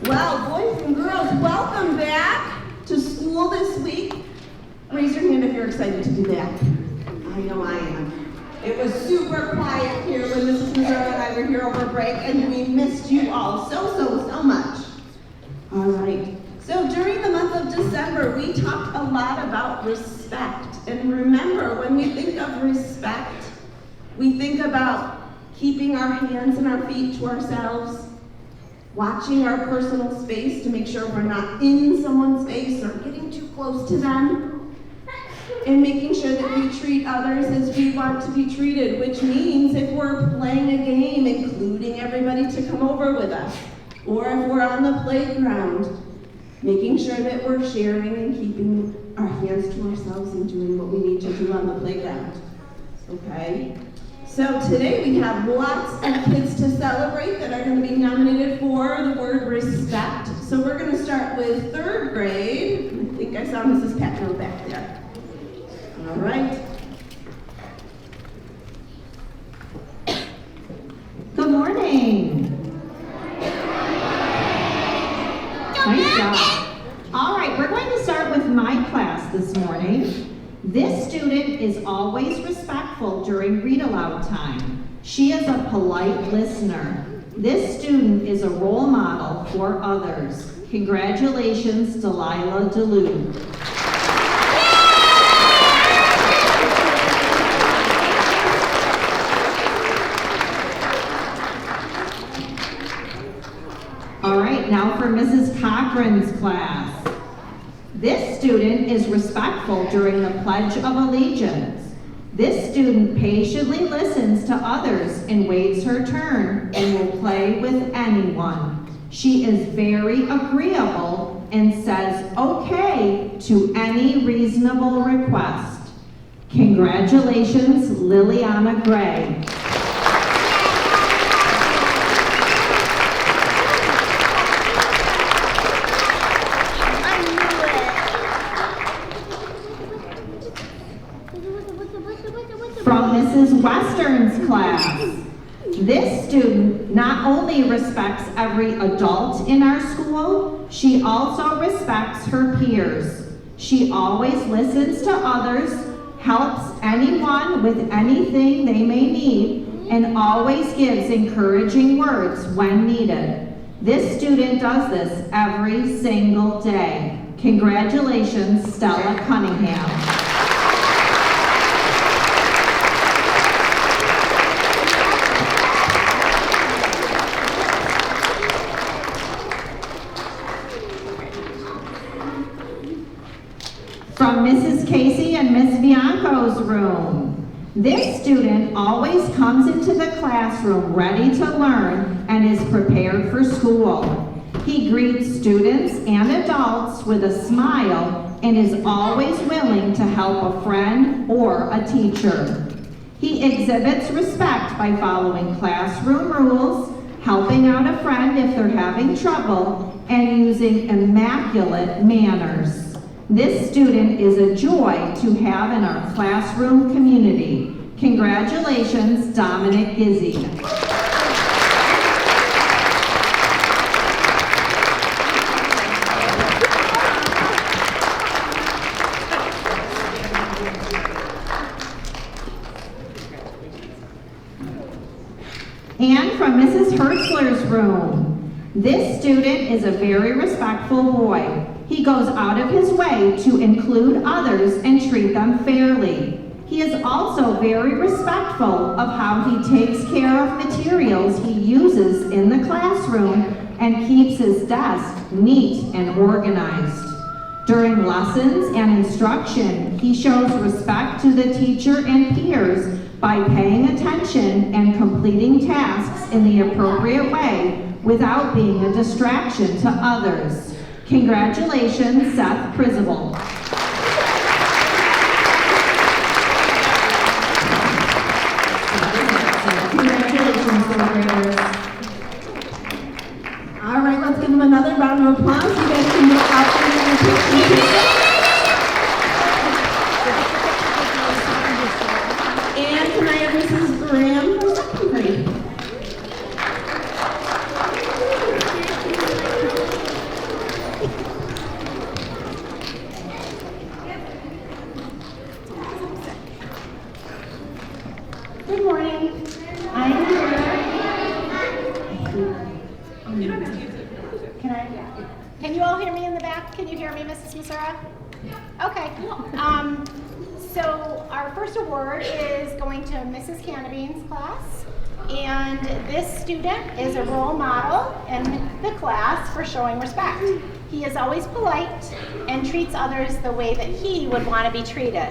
Well, boys and girls, welcome back to school this week. Raise your hand if you're excited to be back. I know I am. It was super quiet here when Mrs. Missouri and I were here over break, and we missed you all so much. All right. So during the month of December, we talked a lot about respect. And remember, when we think of respect, we think about keeping our hands and our feet to ourselves, watching our personal space to make sure we're not in someone's space or getting too close to them, and making sure that we treat others as we want to be treated, which means if we're playing a game, including everybody to come over with us, or if we're on the playground, making sure that we're sharing and keeping our hands to ourselves and doing what we need to do on the playground. Okay? So today we have lots of kids to celebrate that are going to be nominated for the word respect. So we're going to start with 3rd grade. I think I saw Mrs. Patno back there. All right. Good morning. Nice job. All right, we're going to start with my class this morning. This student is always respectful during read-aloud time. She is a polite listener. This student is a role model for others. Congratulations, Delilah DeLue. All right, now for Mrs. Cochran's class. This student is respectful during the Pledge of Allegiance. This student patiently listens to others and waits her turn and will play with anyone. She is very agreeable and says okay to any reasonable request. Congratulations, Liliana Gray. From Mrs. Western's class. This student not only respects every adult in our school, she also respects her peers. She always listens to others, helps anyone with anything they may need, and always gives encouraging words when needed. This student does this every single day. Congratulations, Stella Cunningham. From Mrs. Casey and Miss Bianco's room. This student always comes into the classroom ready to learn and is prepared for school. He greets students and adults with a smile and is always willing to help a friend or a teacher. He exhibits respect by following classroom rules, helping out a friend if they're having trouble, and using immaculate manners. This student is a joy to have in our classroom community. Congratulations, Dominic Gizzi. And from Mrs. Hertzler's room. This student is a very respectful boy. He goes out of his way to include others and treat them fairly. He is also very respectful of how he takes care of materials he uses in the classroom and keeps his desk neat and organized. During lessons and instruction, he shows respect to the teacher and peers by paying attention and completing tasks in the appropriate way without being a distraction to others. Congratulations, Seth Prisable. Congratulations, third graders. All right, let's give them another round of applause. You guys can look out for your picture. And can I have Mrs. Graham for 2nd grade? Can you all hear me in the back? Can you hear me, Mrs. Masura? Okay. So our first award is going to Mrs. Cannabine's class. And this student is a role model in the class for showing respect. He is always polite and treats others the way that he would want to be treated.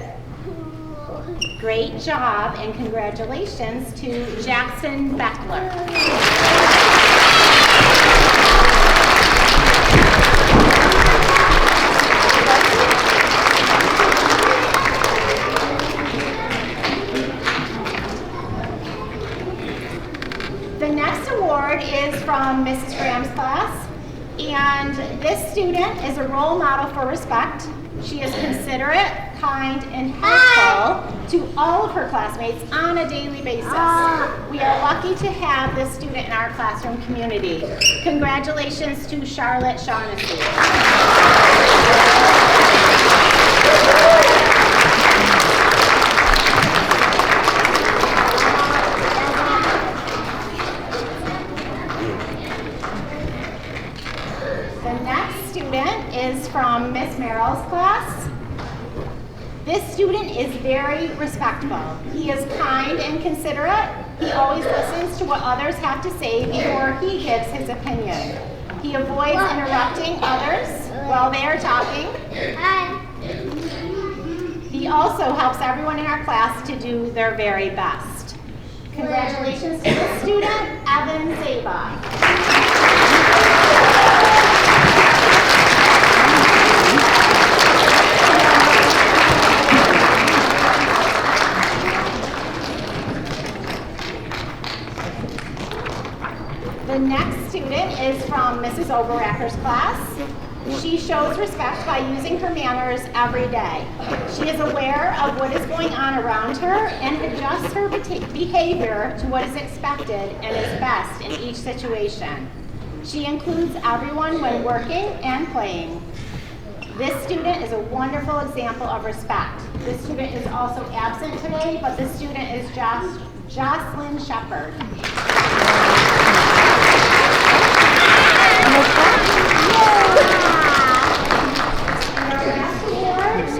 Great job and congratulations to Jackson Beckler. The next award is from Mrs. Graham's class, and this student is a role model for respect. She is considerate, kind, and helpful to all of her classmates on a daily basis. We are lucky to have this student in our classroom community. Congratulations to Charlotte Shaughnessy. Is from Miss Merrill's class. This student is very respectful. He is kind and considerate. He always listens to what others have to say before he gives his opinion. He avoids interrupting others while they are talking. He also helps everyone in our class to do their very best. Congratulations to this student, Evan Zaba. The next student is from Mrs. Oberacker's class. She shows respect by using her manners every day. She is aware of what is going on around her and adjusts her behavior to what is expected and is best in each situation. She includes everyone when working and playing. This student is a wonderful example of respect. This student is also absent today, but the student is Jocelyn Shepard.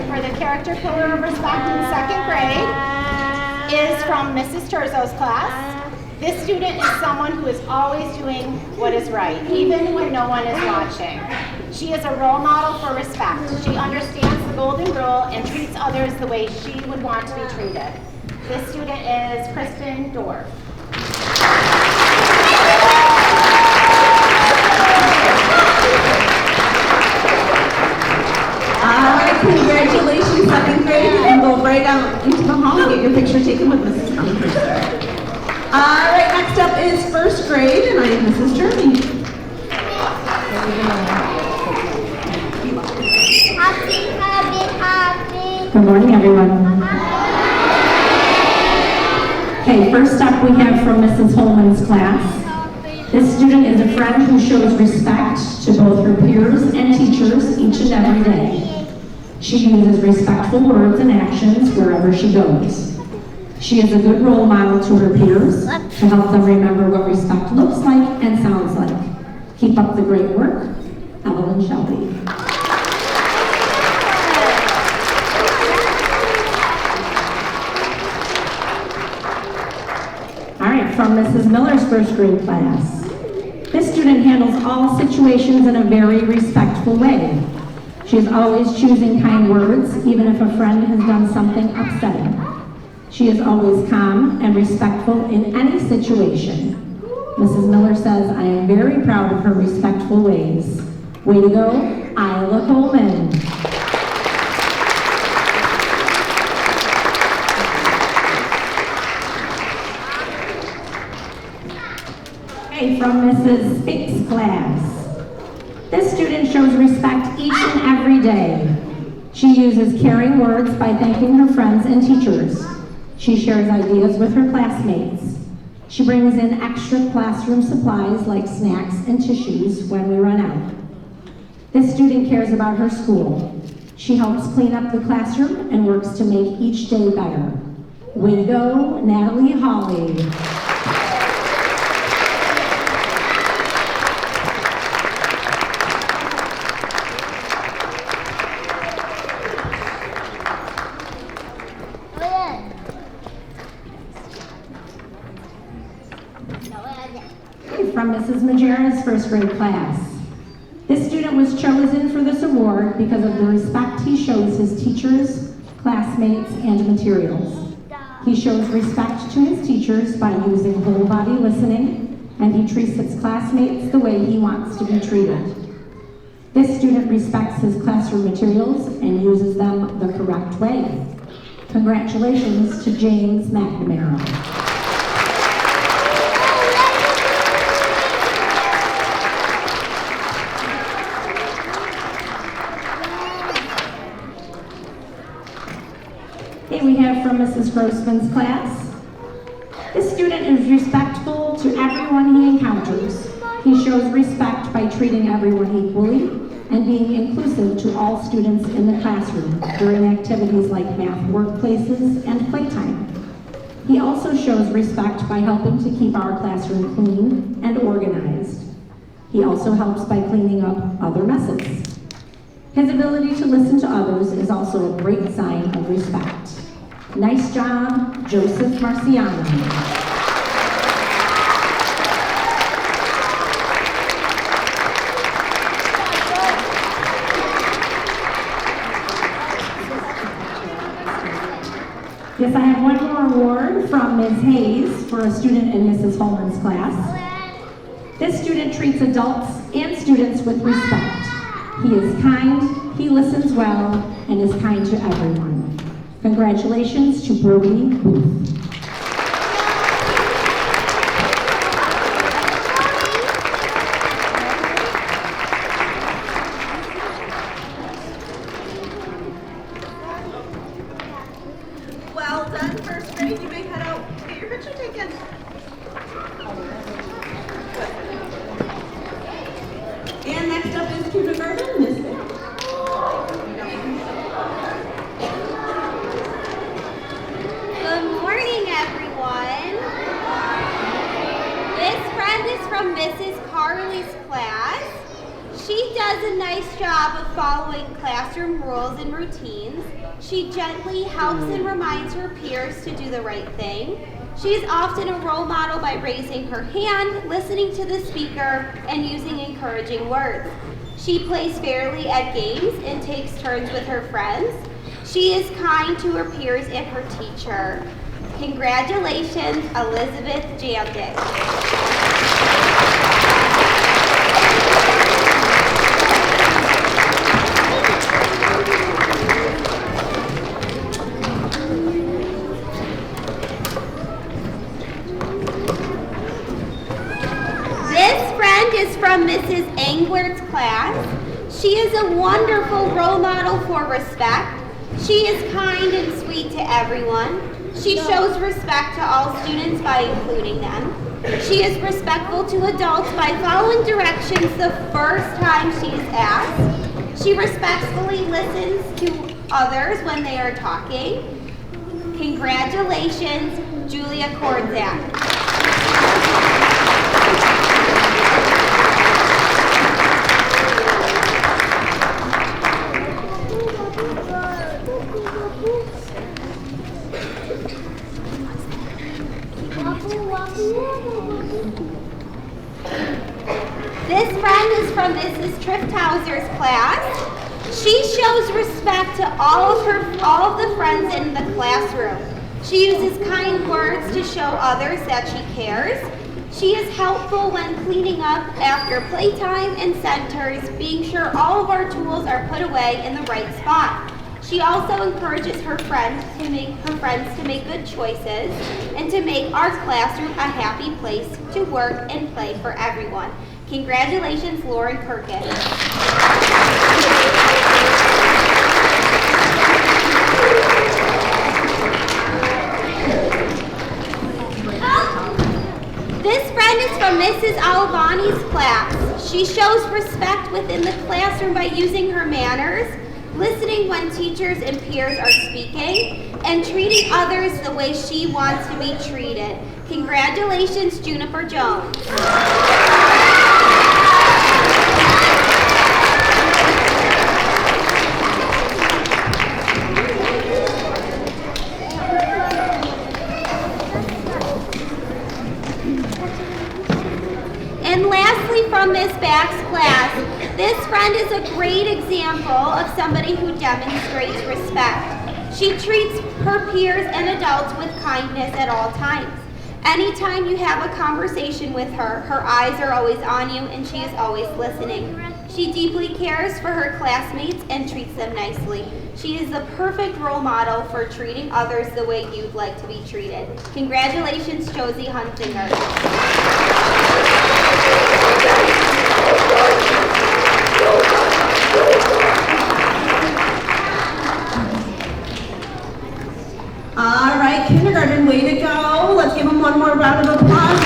For the character pillar of respect in second grade is from Mrs. Terzo's class. This student is someone who is always doing what is right, even when no one is watching. She is a role model for respect. She understands the golden rule and treats others the way she would want to be treated. This student is Kristen Dorff. Congratulations, second grade. You can go right out into the hall and get your picture taken with Mrs. Hunter. All right, next up is first grade, and I am Mrs. Jeremy. Good morning, everyone. Okay, first up we have from Mrs. Holman's class. This student is a friend who shows respect to both her peers and teachers each and every day. She uses respectful words and actions wherever she goes. She is a good role model to her peers to help them remember what respect looks like and sounds like. Keep up the great work, Evelyn Shelby. All right, from Mrs. Miller's first grade class. This student handles all situations in a very respectful way. She is always choosing kind words, even if a friend has done something upsetting. She is always calm and respectful in any situation. Mrs. Miller says, I am very proud of her respectful ways. Way to go, Isla Coleman. Okay, from Mrs. Spink's class. This student shows respect each and every day. She uses caring words by thanking her friends and teachers. She shares ideas with her classmates. She brings in extra classroom supplies like snacks and tissues when we run out. This student cares about her school. She helps clean up the classroom and works to make each day better. Way to go, Natalie Hawley. grade class. This student was chosen for this award because of the respect he shows his teachers, classmates, and materials. He shows respect to his teachers by using whole body listening, and he treats his classmates the way he wants to be treated. This student respects his classroom materials and uses them the correct way. Congratulations to James McNamara. Okay, we have from Mrs. Grossman's class. This student is respectful to everyone he encounters. He shows respect by treating everyone equally and being inclusive to all students in the classroom during activities like math workplaces and playtime. He also shows respect by helping to keep our classroom clean and organized. He also helps by cleaning up other messes. His ability to listen to others is also a great sign of respect. Nice job, Joseph Marciano. Yes, I have one more award from Ms. Hayes for a student in Mrs. Holman's class. This student treats adults and students with respect. He is kind, he listens well, and is kind to everyone. Congratulations to Brody Booth. Well done, first grade. You may head out, get your picture taken. And next up is kindergarten, Miss Sam. Good morning, everyone. This friend is from Mrs. Carley's class. She does a nice job of following classroom rules and routines. She gently helps and reminds her peers to do the right thing. She is often a role model by raising her hand, listening to the speaker, and using encouraging words. She plays fairly at games and takes turns with her friends. She is kind to her peers and her teacher. Congratulations, Elizabeth Jandick. Is from Mrs. Englert's class. She is a wonderful role model for respect. She is kind and sweet to everyone. She shows respect to all students by including them. She is respectful to adults by following directions the first time she is asked. She respectfully listens to others when they are talking. Congratulations, Julia Kordzak. This friend is from Mrs. Trifthauser's class. She shows respect to all of the friends in the classroom. She uses kind words to show others that she cares. She is helpful when cleaning up after playtime and centers, being sure all of our tools are put away in the right spot. She also encourages her friends to make good choices and to make our classroom a happy place to work and play for everyone. Congratulations, Lauren Perkins. This friend is from Mrs. Alvani's class. She shows respect within the classroom by using her manners, listening when teachers and peers are speaking, and treating others the way she wants to be treated. Congratulations, Juniper Jones. And lastly, from Miss class. This friend is a great example of somebody who demonstrates respect. She treats her peers and adults with kindness at all times. Anytime you have a conversation with her, her eyes are always on you and she is always listening. She deeply cares for her classmates and treats them nicely. She is the perfect role model for treating others the way you'd like to be treated. Congratulations, Josie Hunsinger. All right, kindergarten, way to go. Let's give them one more round of applause.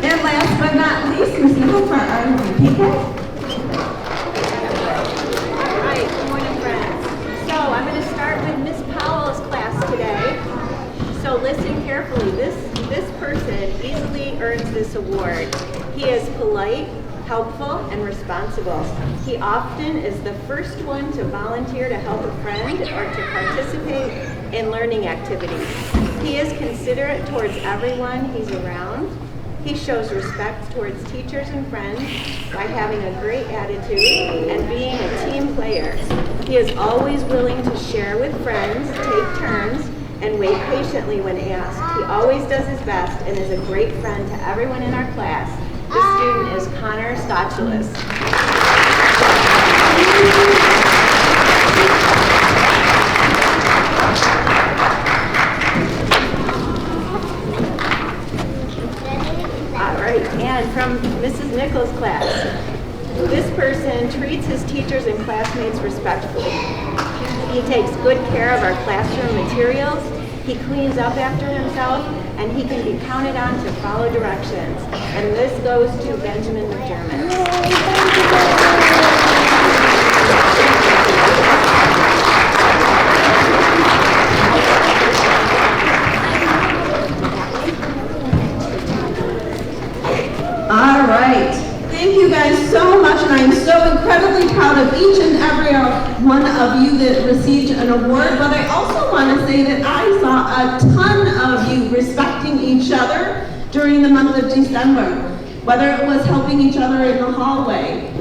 And last but not least, Ms. Nichols for our Pre-K. All right, good morning, friends. So I'm going to start with Miss Powell's class today. So listen carefully. This person easily earns this award. He is polite, helpful, and responsible. He often is the first one to volunteer to help a friend or to participate in learning activities. He is considerate towards everyone he's around. He shows respect towards teachers and friends by having a great attitude and being a team player. He is always willing to share with friends, take turns, and wait patiently when asked. He always does his best and is a great friend to everyone in our class. The student is Connor Scotchulis. All right, and from Mrs. Nichols' class. This person treats his teachers and classmates respectfully. He takes good care of our classroom materials. He cleans up after himself, and he can be counted on to follow directions. And this goes to Benjamin McDermott. All right. Thank you guys so much, and I am so incredibly proud of each and every one of you that received an award, but I also want to say that I saw a ton of you respecting each other during the month of December, whether it was helping each other in the hallway,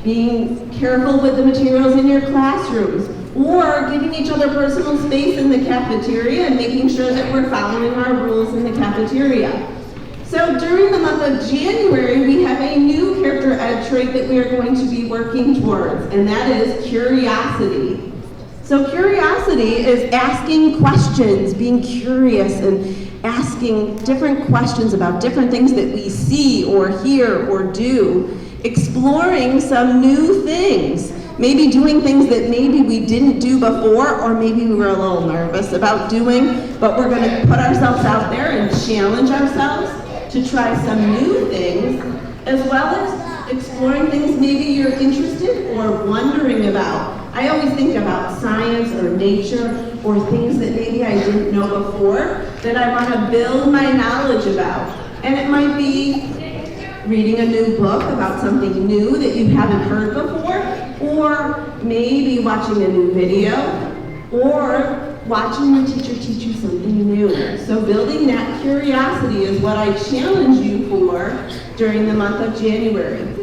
being careful with the materials in your classrooms, or giving each other personal space in the cafeteria and making sure that we're following our rules in the cafeteria. So during the month of January, we have a new character ed trait that we are going to be working towards, and that is curiosity. So curiosity is asking questions, being curious and asking different questions about different things that we see or hear or do, exploring some new things, maybe doing things that maybe we didn't do before or maybe we were a little nervous about doing, but we're going to put ourselves out there and challenge ourselves to try some new things, as well as exploring things maybe you're interested or wondering about. I always think about science or nature or things that maybe I didn't know before that I want to build my knowledge about. And it might be reading a new book about something new that you haven't heard before, or maybe watching a new video, or watching your teacher teach you something new. So building that curiosity is what I challenge you for during the month of January.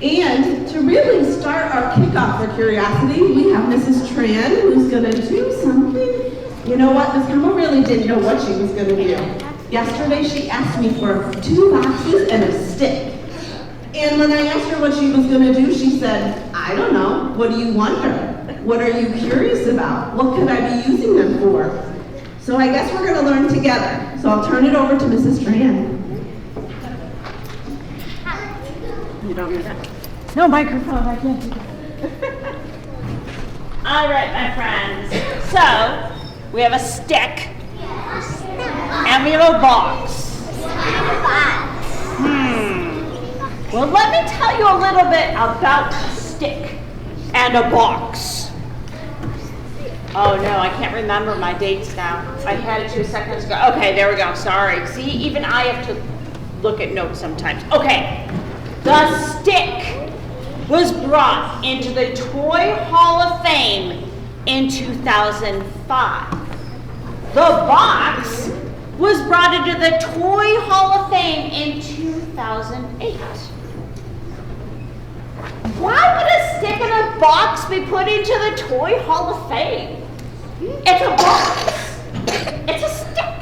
And to really start our kickoff for curiosity, we have Mrs. Tran, who's going to do something. You know what? Ms. Hummel really didn't know what she was going to do. Yesterday, she asked me for 2 boxes and a stick. And when I asked her what she was going to do, she said, I don't know. What do you wonder? What are you curious about? What could I be using them for? So I guess we're going to learn together. So I'll turn it over to Mrs. Tran. You don't need that. No microphone, I can't do that. All right, my friends. So, we have a stick. And we have a box. Well, let me tell you a little bit about a stick and a box. Oh no, I can't remember my dates now. I had it 2 seconds ago. Okay, there we go, sorry. See, even I have to look at notes sometimes. Okay, the stick was brought into the Toy Hall of Fame in 2005. The box was brought into the Toy Hall of Fame in 2008. Why would a stick in a box be put into the Toy Hall of Fame? It's a box. It's a stick.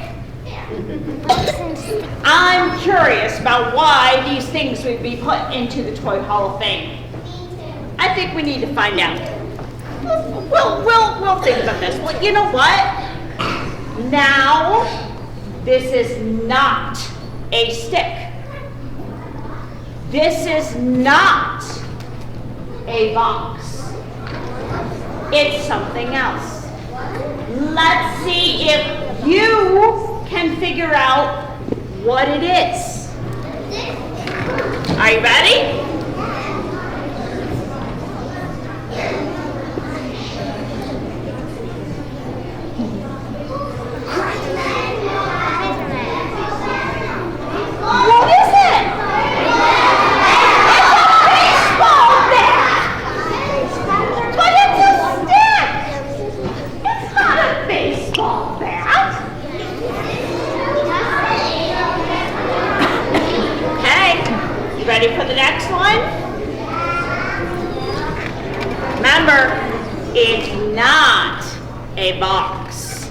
I'm curious about why these things would be put into the Toy Hall of Fame. I think we need to find out. We'll think about this. Well, you know what? Now, this is not a stick. This is not a box. It's something else. Let's see if you can figure out what it is. Are you ready? What is it? It's a baseball bat! But it's a stick! It's not a baseball bat! Okay, you ready for the next one? Remember, it's not a box.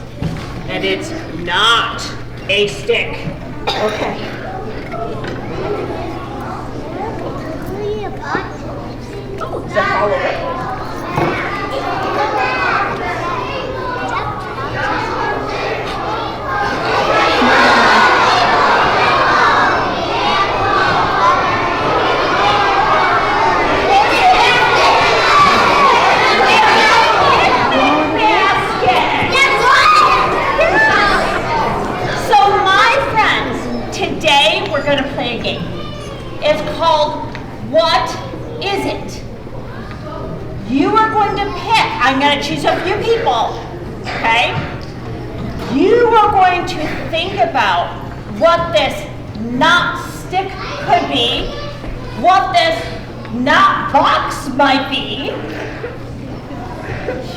And it's not a stick. Okay. Oh, does that follow it? So my friends, today we're going to play a game. It's called What Is It? You are going to pick, I'm going to choose a few people, okay? You are going to think about what this not stick could be, what this not box might be.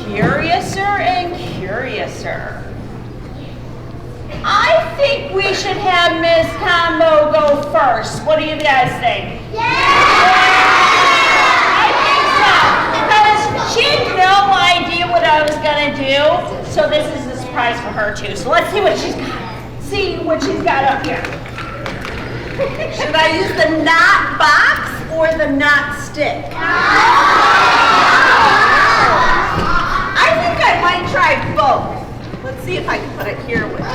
Curiouser and curiouser. I think we should have Miss Combo go first. What do you guys think? I think so. Because she had no idea what I was going to do. So this is a surprise for her too. So let's see what she's got. See what she's got up here. Should I use the not box or the not stick? I think I might try both. Let's see if I can put it here with you.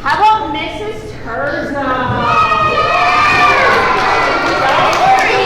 How about Mrs. Turzo? Don't worry,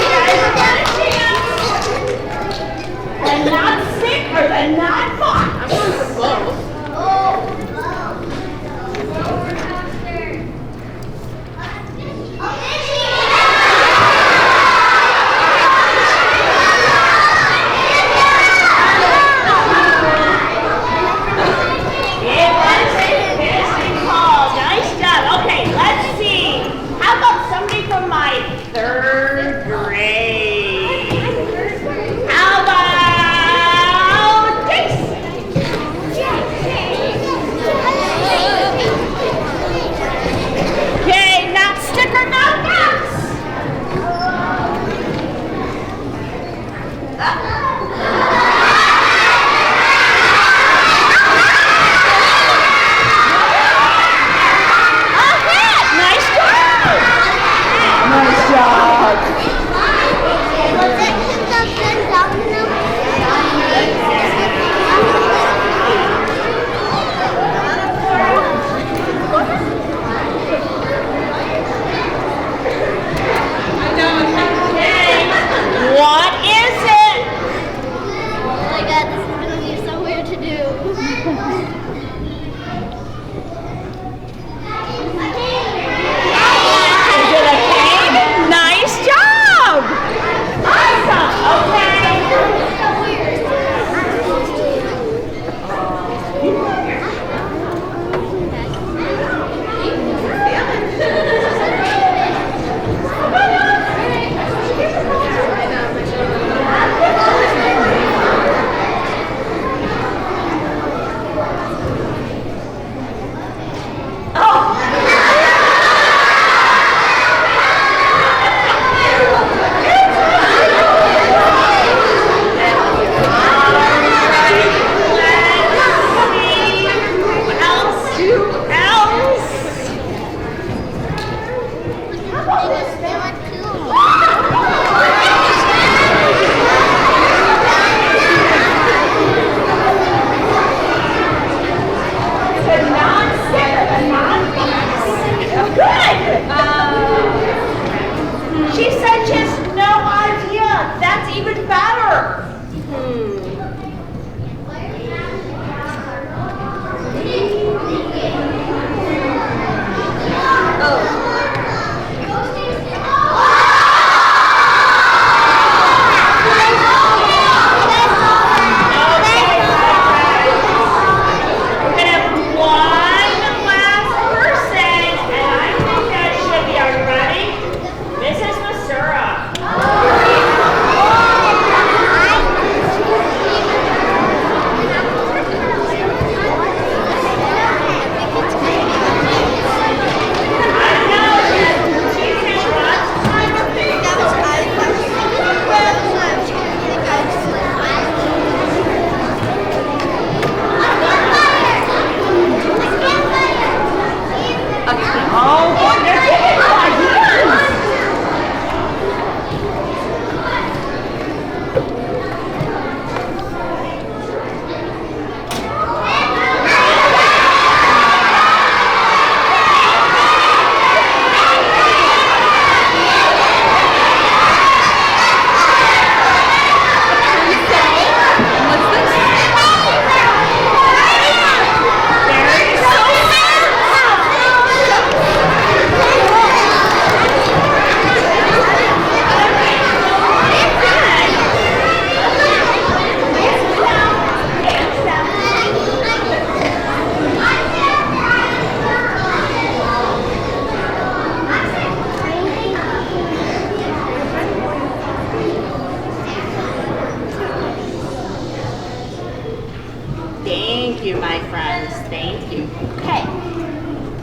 Thank you, my friends. Thank you. Okay.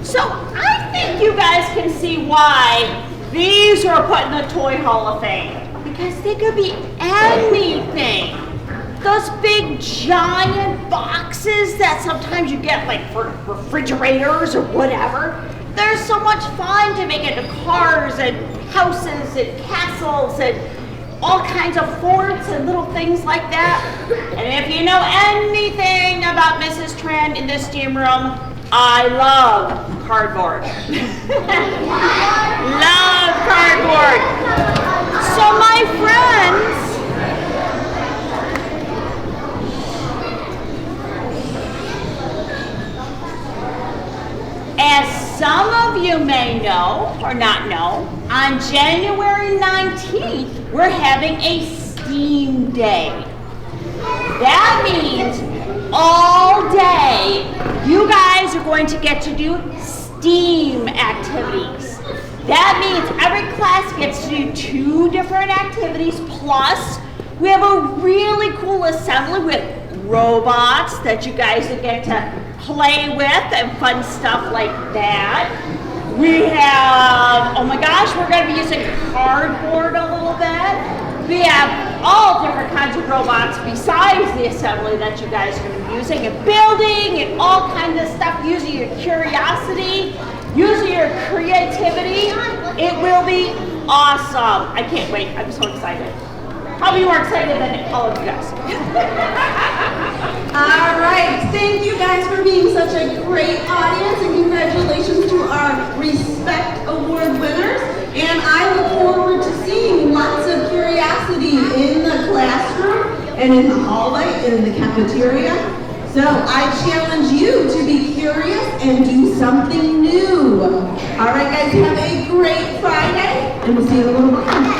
So I think you guys can see why these were put in the Toy Hall of Fame. Because they could be anything. Those big giant boxes that sometimes you get like for refrigerators or whatever. They're so much fun to make into cars and houses and castles and all kinds of forts and little things like that. And if you know anything about Mrs. Tran in the STEAM room, I love cardboard. Love cardboard. So my friends, as some of you may know or not know, on January 19th, we're having a STEAM Day. That means all day, you guys are going to get to do STEAM activities. That means every class gets to do 2 different activities, plus we have a really cool assembly with robots that you guys will get to play with and fun stuff like that. We have, oh my gosh, we're going to be using cardboard a little bit. We have all different kinds of robots besides the assembly that you guys are going to be using and building and all kinds of stuff, using your curiosity, using your creativity. It will be awesome. I can't wait. I'm so excited. Probably more excited than all of you guys. All right, thank you guys for being such a great audience, and congratulations to our Respect Award winners. And I look forward to seeing lots of curiosity in the classroom and in the hallway and in the cafeteria. So I challenge you to be curious and do something new. All right, guys, have a great Friday, and we'll see you in a little while.